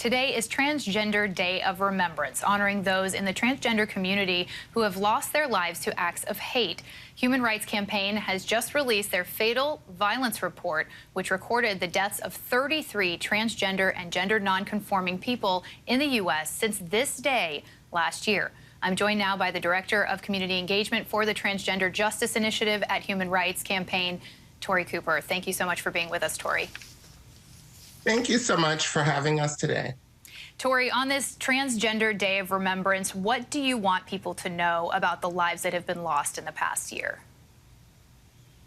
Today is Transgender Day of Remembrance, honoring those in the transgender community who have lost their lives to acts of hate. Human Rights Campaign has just released their fatal violence report, which recorded the deaths of 33 transgender and gender nonconforming people in the U.S. since this day last year. I'm joined now by the Director of Community Engagement for the Transgender Justice Initiative at Human Rights Campaign, Tori Cooper. Thank you so much for being with us, Tori. Thank you so much for having us today. Tori, on this Transgender Day of Remembrance, what do you want people to know about the lives that have been lost in the past year?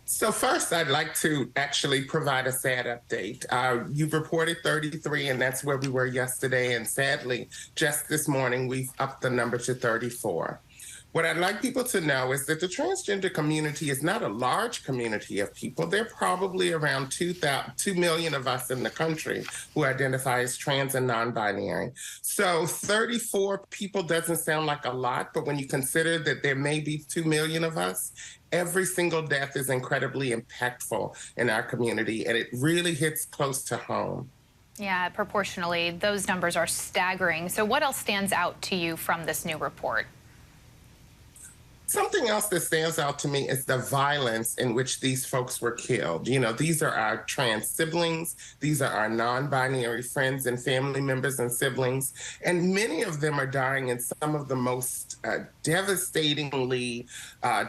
So first, I'd like to actually provide a sad update. You've reported 33, and that's where we were yesterday. And sadly, just this morning, we've upped the number to 34. What I'd like people to know is that the transgender community is not a large community of people. There are probably around 2 million of us in the country who identify as trans and non-binary. So 34 people doesn't sound like a lot, but when you consider that there may be 2 million of us, every single death is incredibly impactful in our community, and it really hits close to home. Yeah, proportionally, those numbers are staggering. So what else stands out to you from this new report? Something else that stands out to me is the violence in which these folks were killed. You know, these are our trans siblings. These are our non-binary friends and family members and siblings. And many of them are dying in some of the most devastatingly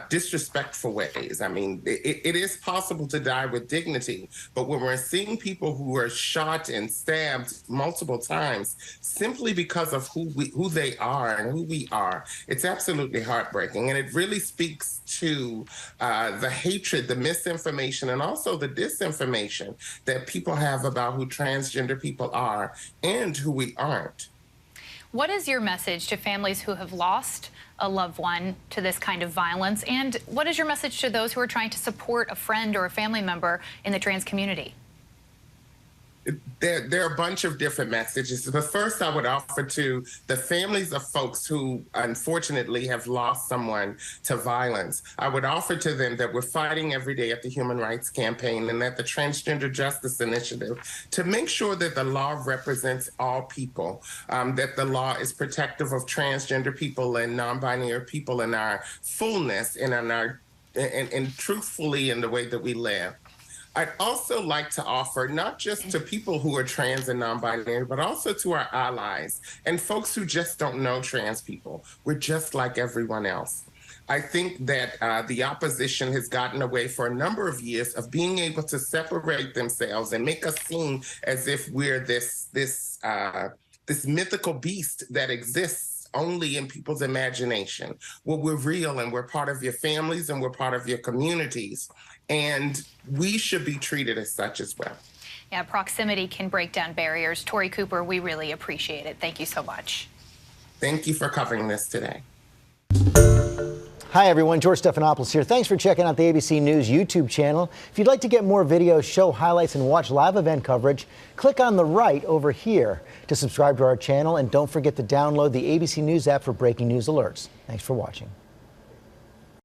disrespectful ways. I mean, it is possible to die with dignity, but when we're seeing people who are shot and stabbed multiple times simply because of who they are and who we are, it's absolutely heartbreaking. And it really speaks to the hatred, the misinformation, and also the disinformation that people have about who transgender people are and who we aren't. What is your message to families who have lost a loved one to this kind of violence? And what is your message to those who are trying to support a friend or a family member in the trans community? There are a bunch of different messages. The first I would offer to the families of folks who unfortunately have lost someone to violence, I would offer to them that we're fighting every day at the Human Rights Campaign and at the Transgender Justice Initiative to make sure that the law represents all people, that the law is protective of transgender people and non-binary people in our fullness and and truthfully in the way that we live. I'd also like to offer not just to people who are trans and non-binary, but also to our allies and folks who just don't know trans people. We're just like everyone else. I think that the opposition has gotten away for a number of years of being able to separate themselves and make us seem as if we're this mythical beast that exists only in people's imagination. Well, we're real and we're part of your families and we're part of your communities. And we should be treated as such as well. Yeah, proximity can break down barriers. Tori Cooper, we really appreciate it. Thank you so much. Thank you for covering this today. Hi everyone, George Stephanopoulos here. Thanks for checking out the ABC News YouTube channel. If you'd like to get more videos, show highlights, and watch live event coverage, click on the right over here to subscribe to our channel, and don't forget to download the ABC News app for breaking news alerts. Thanks for watching.